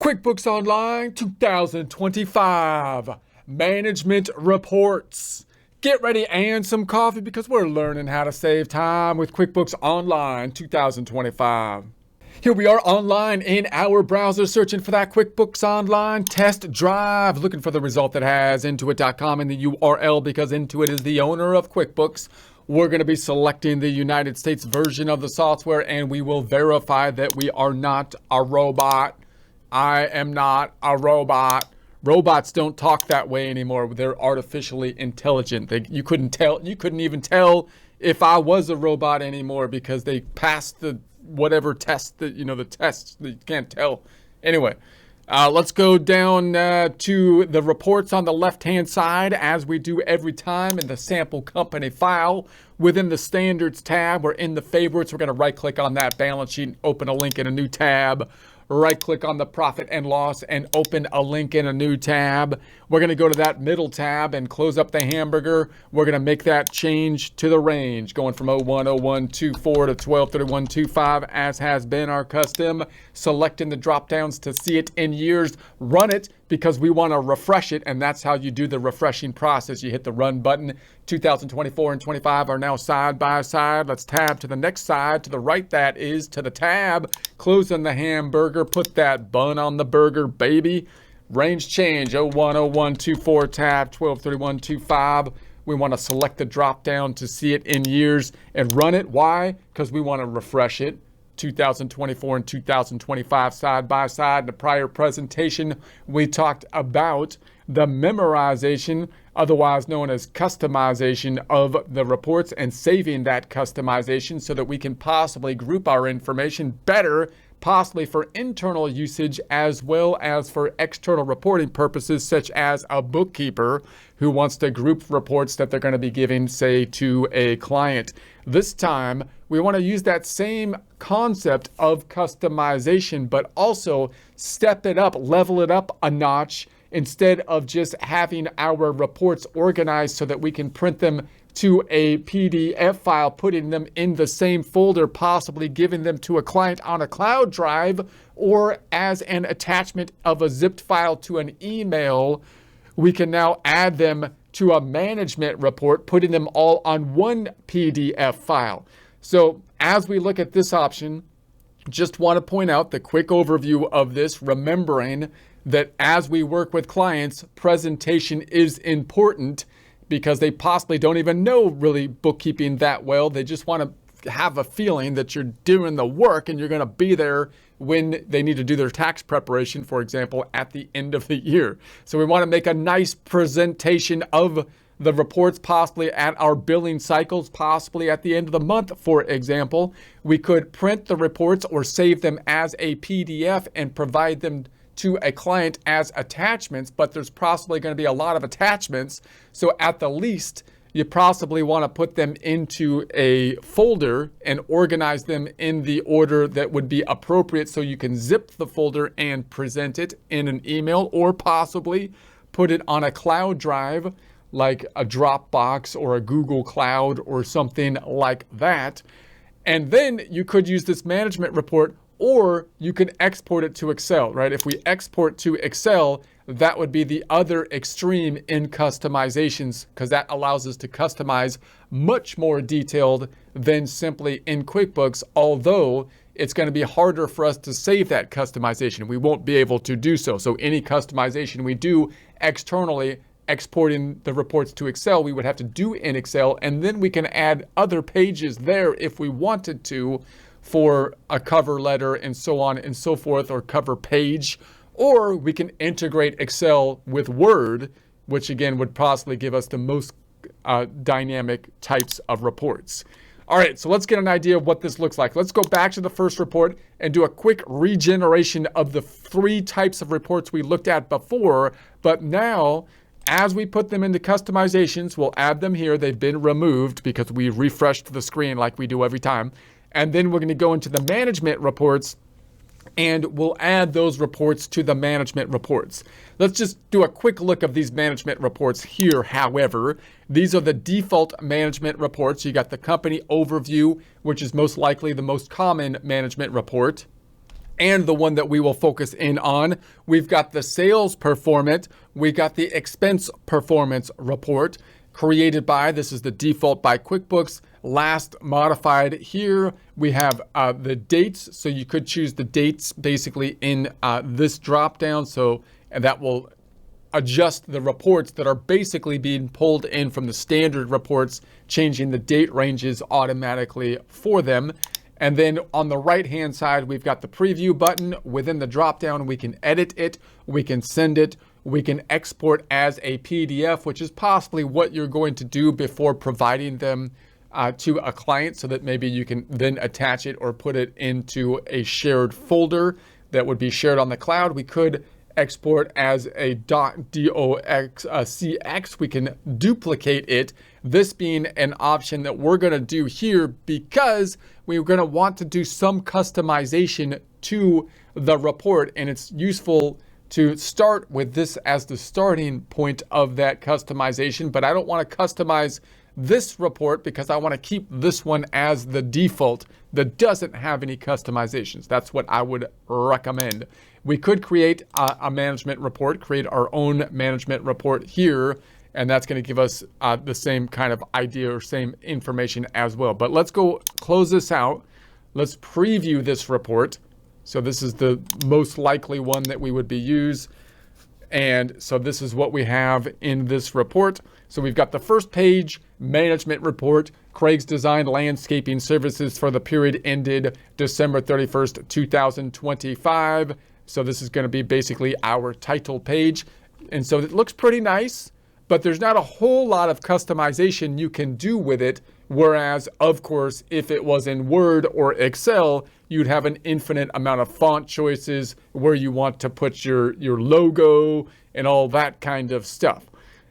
QuickBooks Online 2025 Management Reports. Get ready and some coffee because we're learning how to save time with QuickBooks Online 2025. Here we are online in our browser searching for that QuickBooks Online test drive, looking for the result that has Intuit.com in the URL because Intuit is the owner of QuickBooks. We're going to be selecting the United States version of the software and we will verify that we are not a robot. I am not a robot. Robots don't talk that way anymore. They're artificially intelligent. You couldn't even tell if I was a robot anymore because they passed the whatever test that, the tests that you can't tell. Anyway, let's go down to the reports on the left-hand side as we do every time in the sample company file. Within the standards tab or in the favorites, we're going to right-click on that balance sheet and open a link in a new tab. Right-click on the profit and loss and open a link in a new tab. We're going to go to that middle tab and close up the hamburger. We're going to make that change to the range, going from 010124 to 123125 as has been our custom. Selecting the drop-downs to see it in years. Run it because we want to refresh it, and that's how you do the refreshing process. You hit the run button. 2024 and 25 are now side by side. Let's tab to the next side. To the right, that is to the tab. Closing the hamburger. Put that bun on the burger, baby. Range change 010124 tab 123125. We want to select the drop down to see it in years and run it. Why? Because we want to refresh it. 2024 and 2025 side by side. In the prior presentation, we talked about the memorization, otherwise known as customization of the reports, and saving that customization so that we can possibly group our information better, possibly for internal usage as well as for external reporting purposes, such as a bookkeeper who wants to group reports that they're going to be giving, say, to a client. This time, we want to use that same concept of customization, but also step it up, level it up a notch, instead of just having our reports organized so that we can print them to a PDF file, putting them in the same folder, possibly giving them to a client on a cloud drive or as an attachment of a zipped file to an email. We can now add them to a management report, putting them all on one PDF file. So as we look at this option, just want to point out the quick overview of this, remembering that as we work with clients, presentation is important because they possibly don't even know really bookkeeping that well. They just want to have a feeling that you're doing the work and you're going to be there when they need to do their tax preparation, for example, at the end of the year. So we want to make a nice presentation of the reports, possibly at our billing cycles, possibly at the end of the month, for example. We could print the reports or save them as a PDF and provide them to a client as attachments, but there's possibly going to be a lot of attachments. So at the least, you possibly want to put them into a folder and organize them in the order that would be appropriate so you can zip the folder and present it in an email, or possibly put it on a cloud drive like a Dropbox or a Google Cloud or something like that. And then you could use this management report, or you can export it to Excel, right? If we export to Excel, that would be the other extreme in customizations, because that allows us to customize much more detailed than simply in QuickBooks, although it's going to be harder for us to save that customization. We won't be able to do so. So any customization we do externally, exporting the reports to Excel, we would have to do in Excel, and then we can add other pages there if we wanted to, for a cover letter and so on and so forth, or cover page. Or we can integrate Excel with Word, which again would possibly give us the most dynamic types of reports. All right, so let's get an idea of what this looks like. Let's go back to the first report and do a quick regeneration of the three types of reports we looked at before. But now, as we put them into customizations, we'll add them here. They've been removed because we refreshed the screen like we do every time. And then we're going to go into the management reports and we'll add those reports to the management reports. Let's just do a quick look of these management reports here. However, these are the default management reports. You got the company overview, which is most likely the most common management report. and the one that we will focus in on. We've got the sales performance. We got the expense performance report created by, this is the default by QuickBooks, last modified here. We have the dates. So you could choose the dates basically in this drop down. So and that will adjust the reports that are basically being pulled in from the standard reports, changing the date ranges automatically for them. And then on the right-hand side, we've got the preview button. Within the drop-down, we can edit it, we can send it, we can export as a PDF, which is possibly what you're going to do before providing them to a client, so that maybe you can then attach it or put it into a shared folder that would be shared on the cloud. We could export as a .docx. We can duplicate it, this being an option that we're going to do here because we're going to want to do some customization to the report, and it's useful to start with this as the starting point of that customization. But I don't want to customize this report because I want to keep this one as the default that doesn't have any customizations. That's what I would recommend. We could create a management report, create our own management report here, and that's going to give us the same kind of idea or same information as well. But let's go close this out. Let's preview this report. So this is the most likely one that we would be use. And so this is what we have in this report. So we've got the first page, management report, Craig's Design Landscaping Services for the period ended December 31st, 2025. So this is going to be basically our title page. And so it looks pretty nice, but there's not a whole lot of customization you can do with it. Whereas, of course, if it was in Word or Excel, you'd have an infinite amount of font choices where you want to put your logo and all that kind of stuff.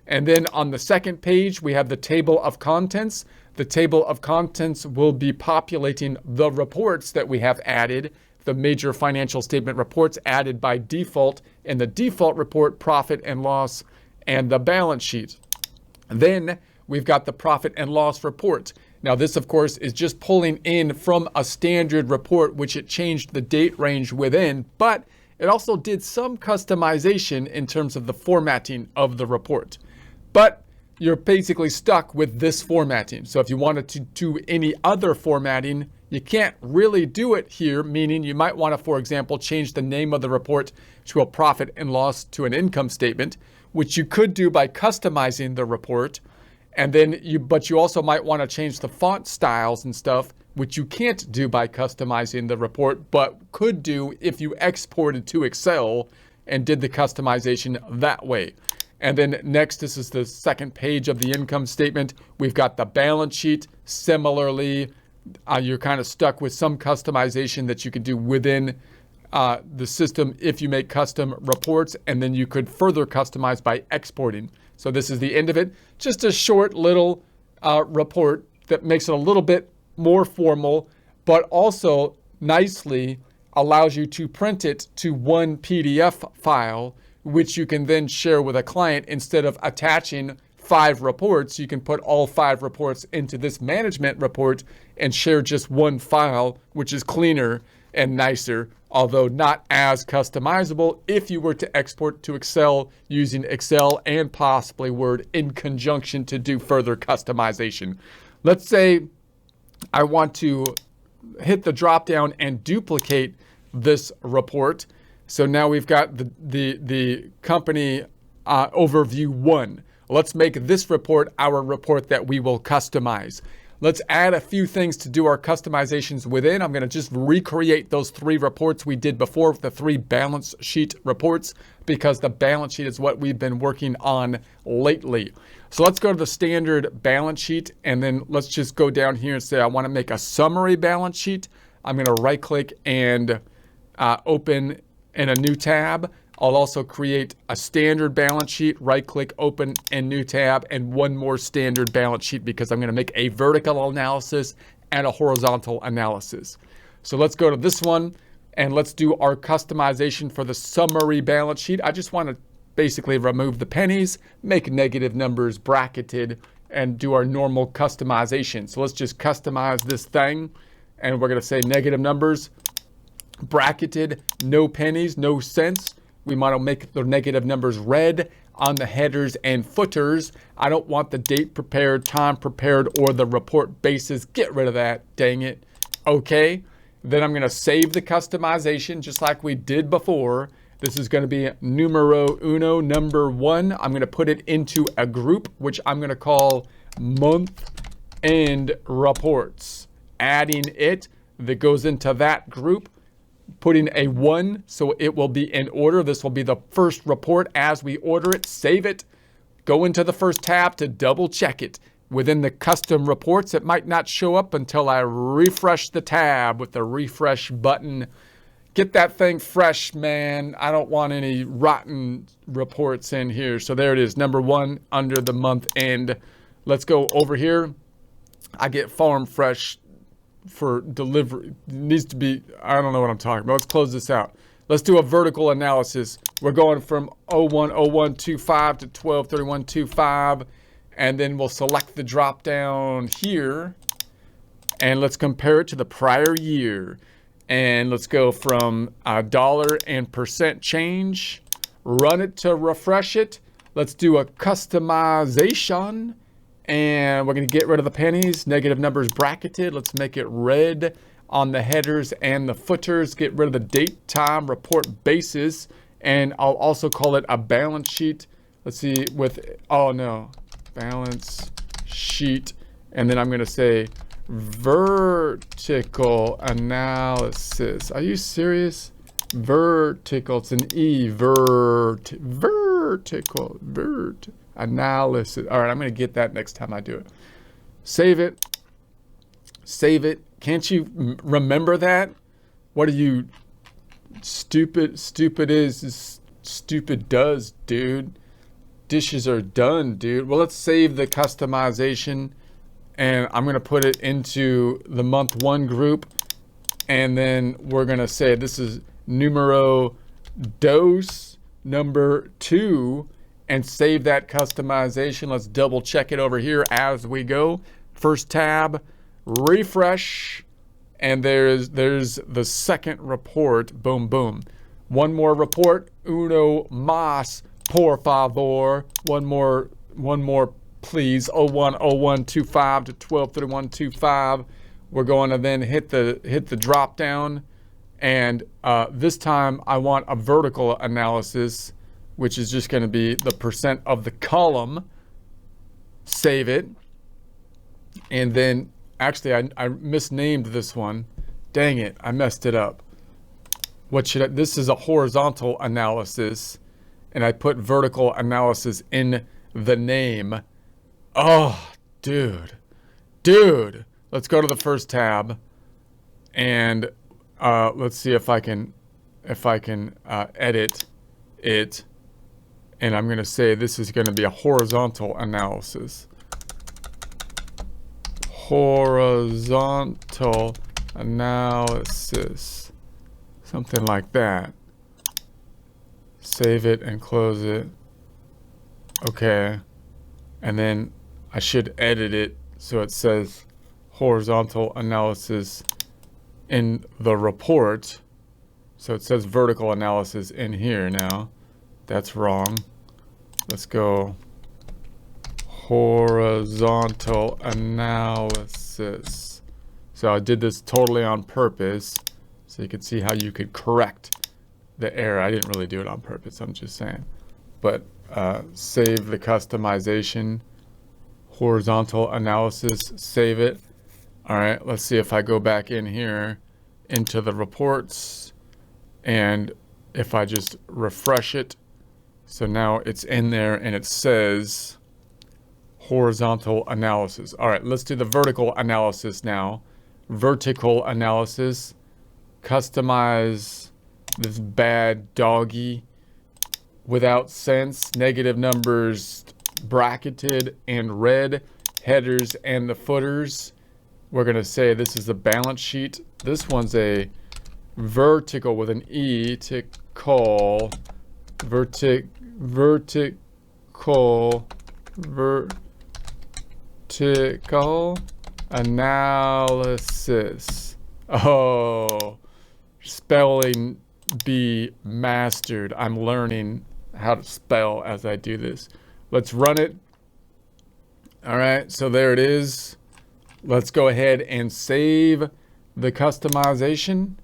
And then on the second page, we have the table of contents. The table of contents will be populating the reports that we have added, the major financial statement reports added by default in the default report, profit and loss, and the balance sheet. Then we've got the profit and loss report. Now this, of course, is just pulling in from a standard report, which it changed the date range within, but it also did some customization in terms of the formatting of the report. But you're basically stuck with this formatting. So if you wanted to do any other formatting, you can't really do it here, meaning you might want to, for example, change the name of the report to a profit and loss to an income statement, which you could do by customizing the report. And then but you also might want to change the font styles and stuff, which you can't do by customizing the report, but could do if you exported to Excel and did the customization that way. And then next, this is the second page of the income statement. We've got the balance sheet. Similarly, you're kind of stuck with some customization that you could do within the system if you make custom reports, and then you could further customize by exporting. So this is the end of it. Just a short little report that makes it a little bit more formal, but also nicely allows you to print it to one PDF file, which you can then share with a client. Instead of attaching 5 reports, you can put all 5 reports into this management report and share just one file, which is cleaner and nicer, although not as customizable if you were to export to Excel using Excel and possibly Word in conjunction to do further customization. Let's say I want to hit the drop down and duplicate this report. So now we've got the company overview 1. Let's make this report our report that we will customize. Let's add a few things to do our customizations within. I'm going to just recreate those 3 reports we did before, the 3 balance sheet reports, because the balance sheet is what we've been working on lately. So let's go to the standard balance sheet, and then let's just go down here and say I want to make a summary balance sheet. I'm going to right click and open in a new tab. I'll also create a standard balance sheet, right click, open and new tab, and one more standard balance sheet because I'm going to make a vertical analysis and a horizontal analysis. So let's go to this one and let's do our customization for the summary balance sheet. I just want to basically remove the pennies, make negative numbers bracketed, and do our normal customization. So let's just customize this thing, and we're going to say negative numbers. Bracketed, no pennies, no cents. We want to make the negative numbers red on the headers and footers. I don't want the date prepared, time prepared, or the report basis. Get rid of that, dang it. Okay, then I'm going to save the customization just like we did before. This is going to be numero uno, number 1. I'm going to put it into a group, which I'm going to call month end reports. Adding it that goes into that group. Putting a 1 so it will be in order. This will be the first report as we order it. Save it. Go into the first tab to double check it. Within the custom reports, it might not show up until I refresh the tab with the refresh button. Get that thing fresh, man. I don't want any rotten reports in here. So there it is, number 1 under the month end. Let's go over here. I get farm fresh for delivery. It needs to be, I don't know what I'm talking about. Let's close this out. Let's do a vertical analysis. We're going from 010125 to 123125, and then we'll select the drop down here, and let's compare it to the prior year. And let's go from dollar and percent change, run it to refresh it. Let's do a customization. And we're going to get rid of the pennies, negative numbers bracketed. Let's make it red on the headers and the footers. Get rid of the date, time, report basis. And I'll also call it a balance sheet. Let's see with, oh no, balance sheet. And then I'm going to say vertical analysis. Are you serious? Vertical, it's an E, vertical, analysis. All right, I'm going to get that next time I do it. Save it. Save it. Can't you remember that? What are you, stupid? Stupid is stupid does, dude. Dishes are done, dude. Well, let's save the customization, and I'm going to put it into the month 1 group, and then we're going to say this is numero dos, number 2, and save that customization. Let's double check it over here as we go. First tab, refresh, and there's the second report. Boom, boom. One more report. Uno más, por favor. One more, please. 010125 to 123125. We're going to then hit the drop down, and this time I want a vertical analysis, which is just going to be the percent of the column. Save it. And then, actually, I misnamed this one. Dang it, I messed it up. What should I, this is a horizontal analysis, and I put vertical analysis in the name. Oh, dude. Let's go to the first tab, and let's see if I can edit it. And I'm going to say this is going to be a horizontal analysis. Horizontal analysis. Something like that. Save it and close it. Okay. And then I should edit it so it says horizontal analysis in the report. So it says vertical analysis in here now. That's wrong. Let's go horizontal analysis. So I did this totally on purpose so you could see how you could correct the error. I didn't really do it on purpose, I'm just saying. But save the customization, horizontal analysis, save it. All right, let's see if I go back in here into the reports, and if I just refresh it. So now it's in there and it says horizontal analysis. All right, let's do the vertical analysis now. Vertical analysis, customize this bad doggy without sense, negative numbers bracketed and red, headers and the footers. We're gonna say this is a balance sheet. This one's a vertical with an E to call vertical analysis. Oh, spelling bee mastered. I'm learning how to spell as I do this. Let's run it. All right, so there it is. Let's go ahead and save the customization,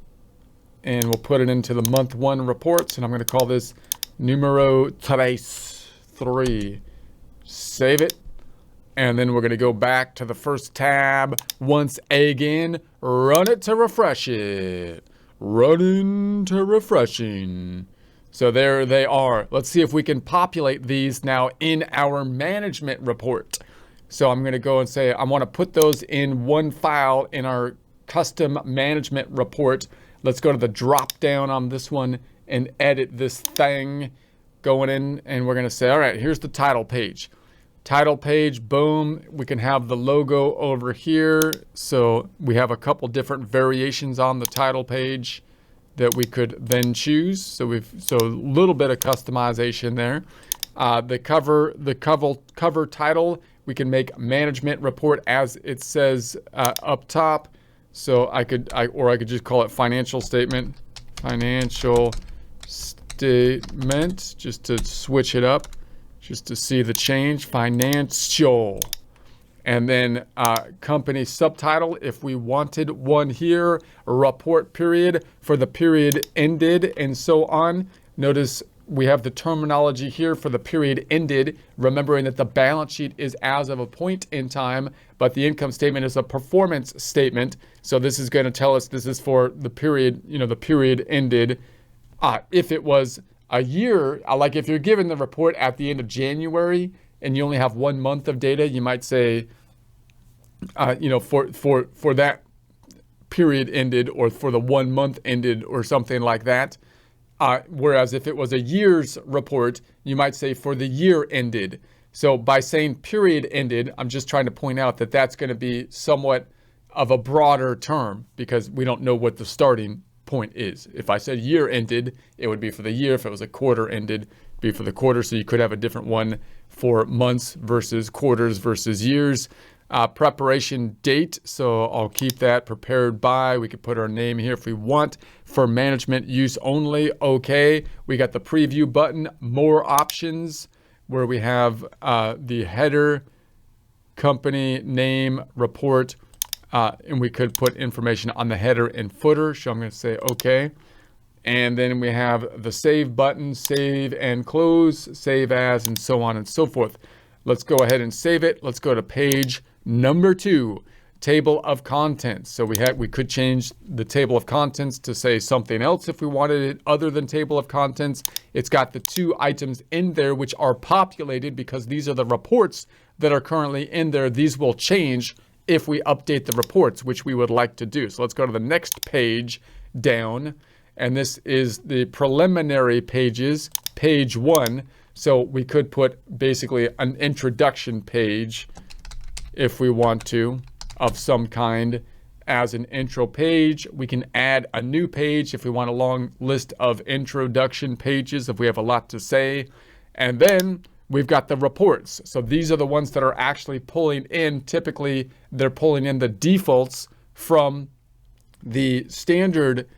and we'll put it into the month 1 reports, and I'm going to call this numero 3. Save it, and then we're going to go back to the first tab once again, run it to refresh it. Running to refreshing. So there they are. Let's see if we can populate these now in our management report. So I'm going to go and say I want to put those in one file in our custom management report. Let's go to the drop down on this one and edit this thing going in, and we're going to say, all right, here's the title page. Title page, boom. We can have the logo over here. So we have a couple different variations on the title page that we could then choose. So a little bit of customization there. The cover title, we can make management report as it says up top. So I could just call it financial statement, just to switch it up, just to see the change, financial. And then company subtitle, if we wanted one here, report period for the period ended, and so on. Notice we have the terminology here for the period ended, remembering that the balance sheet is as of a point in time, but the income statement is a performance statement. So this is going to tell us this is for the period, the period ended. If it was a year, like if you're given the report at the end of January and you only have 1 month of data, you might say, for that period ended, or for the 1 month ended, or something like that. Whereas if it was a year's report, you might say for the year ended. So by saying period ended, I'm just trying to point out that that's going to be somewhat of a broader term, because we don't know what the starting point is. If I said year ended, it would be for the year. If it was a quarter ended, it'd be for the quarter. So you could have a different one for months versus quarters versus years. Preparation date, so I'll keep that prepared by. We could put our name here if we want. For management use only, okay. We got the preview button, more options, where we have the header, company name, report, and we could put information on the header and footer. So I'm going to say okay. And then we have the save button, save and close, save as, and so on and so forth. Let's go ahead and save it. Let's go to page number 2, table of contents. So we could change the table of contents to say something else if we wanted it other than table of contents. It's got the 2 items in there which are populated because these are the reports that are currently in there. These will change if we update the reports, which we would like to do. So let's go to the next page down, and this is the preliminary pages, page 1. So we could put basically an introduction page if we want to, of some kind, as an intro page. We can add a new page if we want a long list of introduction pages, if we have a lot to say. And then we've got the reports. So these are the ones that are actually pulling in. Typically, they're pulling in the defaults from the standard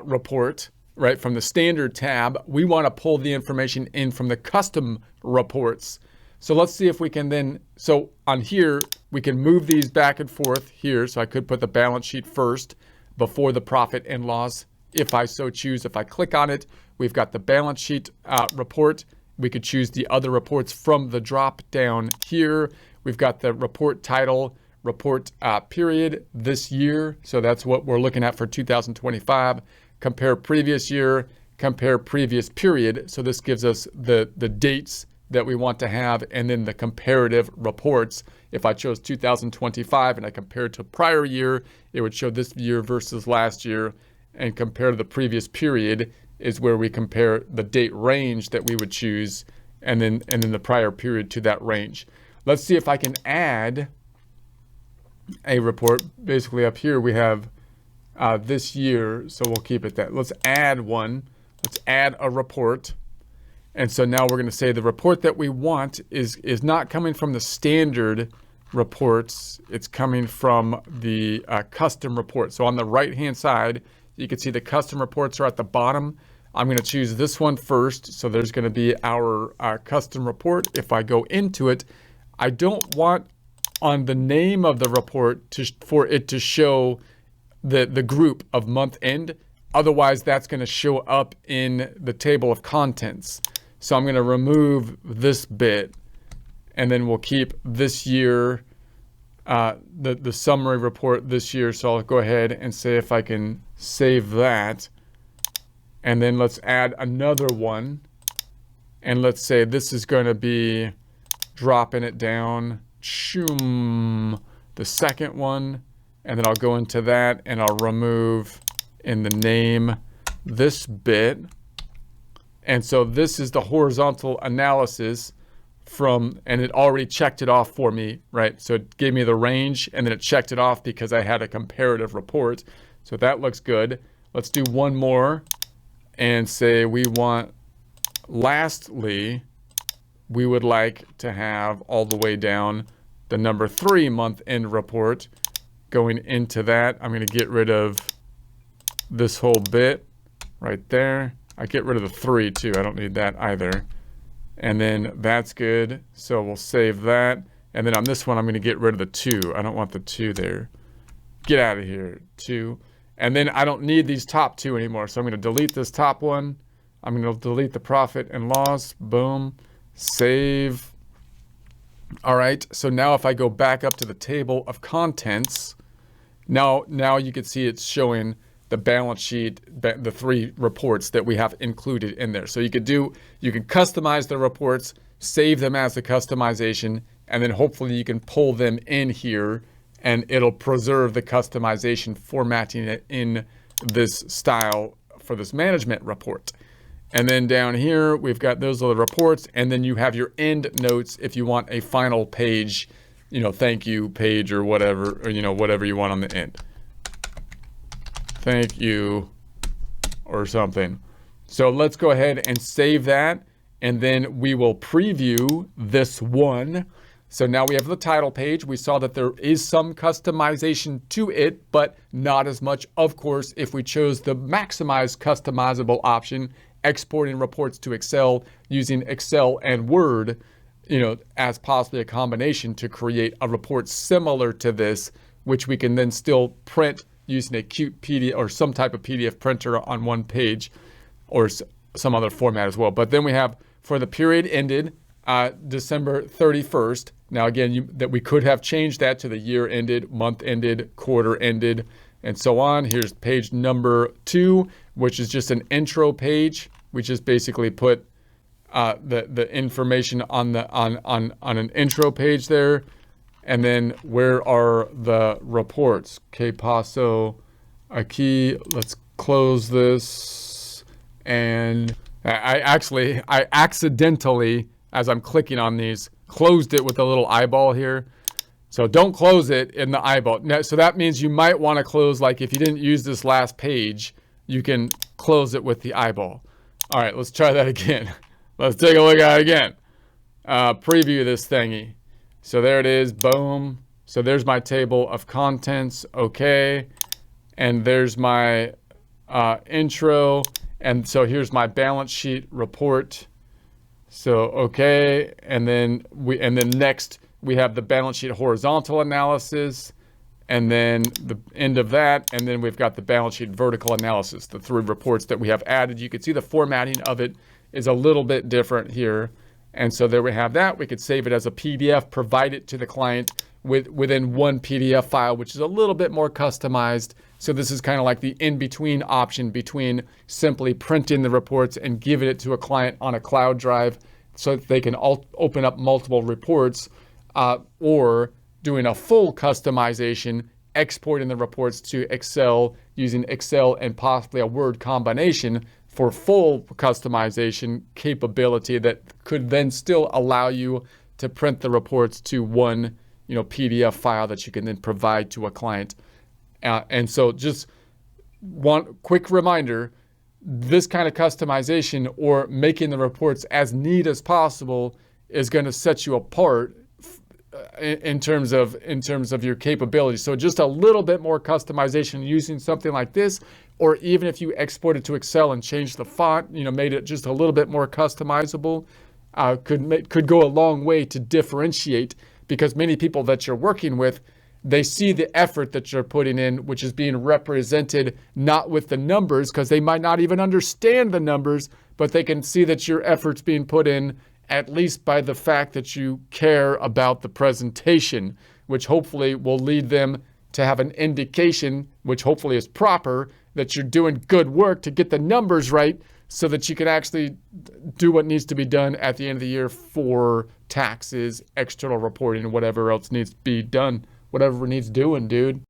report, right? From the standard tab. We want to pull the information in from the custom reports. So let's see if we can then, so on here, we can move these back and forth here. So I could put the balance sheet first before the profit and loss, if I so choose. If I click on it, we've got the balance sheet report. We could choose the other reports from the drop down here. We've got the report title, report period, this year. So that's what we're looking at for 2025. Compare previous year, compare previous period. So this gives us the dates that we want to have, and then the comparative reports. If I chose 2025 and I compared to prior year, it would show this year versus last year, and compare to the previous period is where we compare the date range that we would choose, and then the prior period to that range. Let's see if I can add a report. Basically up here we have this year, so we'll keep it that. Let's add one. Let's add a report. And so now we're going to say the report that we want is not coming from the standard reports. It's coming from the custom report. So on the right hand side, You can see the custom reports are at the bottom. I'm going to choose this one first. So there's going to be our custom report. If I go into it, I don't want on the name of the report for it to show the group of month end. Otherwise, that's going to show up in the table of contents. So I'm going to remove this bit, and then we'll keep this year, the summary report this year. So I'll go ahead and say if I can save that. And then let's add another one. And let's say this is going to be dropping it down. Shoom, the second one. And then I'll go into that and I'll remove in the name this bit. And so this is the horizontal analysis from, and it already checked it off for me, right? So it gave me the range and then it checked it off because I had a comparative report. So that looks good. Let's do one more and say we want, lastly, we would like to have all the way down the number 3 month end report. Going into that, I'm going to get rid of this whole bit right there. I get rid of the 3 too. I don't need that either. And then that's good. So we'll save that. And then on this one, I'm going to get rid of the 2. I don't want the 2 there. Get out of here, 2. And then I don't need these top 2 anymore. So I'm going to delete this top one. I'm going to delete the profit and loss. Boom. Save. All right. So now if I go back up to the table of contents, now you can see it's showing the balance sheet, the 3 reports that we have included in there. So you can customize the reports, save them as a customization, and then hopefully you can pull them in here and it'll preserve the customization, formatting it in this style for this management report. And then down here, we've got those are the reports, and then you have your end notes if you want a final page, thank you page or whatever, or whatever you want on the end. Thank you or something. So let's go ahead and save that, and then we will preview this one. So now we have the title page. We saw that there is some customization to it, but not as much, of course, if we chose the maximize customizable option, exporting reports to Excel using Excel and Word, as possibly a combination to create a report similar to this, which we can then still print using a cute PDF or some type of PDF printer on one page or some other format as well. But then we have for the period ended December 31st. Now again, that we could have changed that to the year ended, month ended, quarter ended, and so on. Here's page number 2, which is just an intro page. We just basically put the information on an intro page there. And then where are the reports? Que paso aquí? Let's close this. And I accidentally, as I'm clicking on these, closed it with a little eyeball here. So don't close it in the eyeball. Now, so that means you might want to close, like if you didn't use this last page, you can close it with the eyeball. All right, let's try that again. Let's take a look at it again. Preview this thingy. So there it is, boom. So there's my table of contents, okay. And there's my intro. And so here's my balance sheet report. So, okay, and then next we have the balance sheet horizontal analysis, and then the end of that, and then we've got the balance sheet vertical analysis, the 3 reports that we have added. You can see the formatting of it is a little bit different here. And so there we have that. We could save it as a PDF, provide it to the client within one PDF file, which is a little bit more customized. So this is kind of like the in-between option between simply printing the reports and giving it to a client on a cloud drive so that they can open up multiple reports, or doing a full customization, exporting the reports to Excel using Excel and possibly a Word combination for full customization capability that could then still allow you to print the reports to one, PDF file that you can then provide to a client. And so just one quick reminder, this kind of customization or making the reports as neat as possible is going to set you apart in terms of your capabilities. So just a little bit more customization using something like this, or even if you export it to Excel and change the font, made it just a little bit more customizable, could go a long way to differentiate, because many people that you're working with, they see the effort that you're putting in, which is being represented not with the numbers, because they might not even understand the numbers, but they can see that your effort's being put in at least by the fact that you care about the presentation, which hopefully will lead them to have an indication, which hopefully is proper, that you're doing good work to get the numbers right, so that you can actually do what needs to be done at the end of the year for taxes, external reporting, and whatever else needs to be done, whatever needs doing, dude.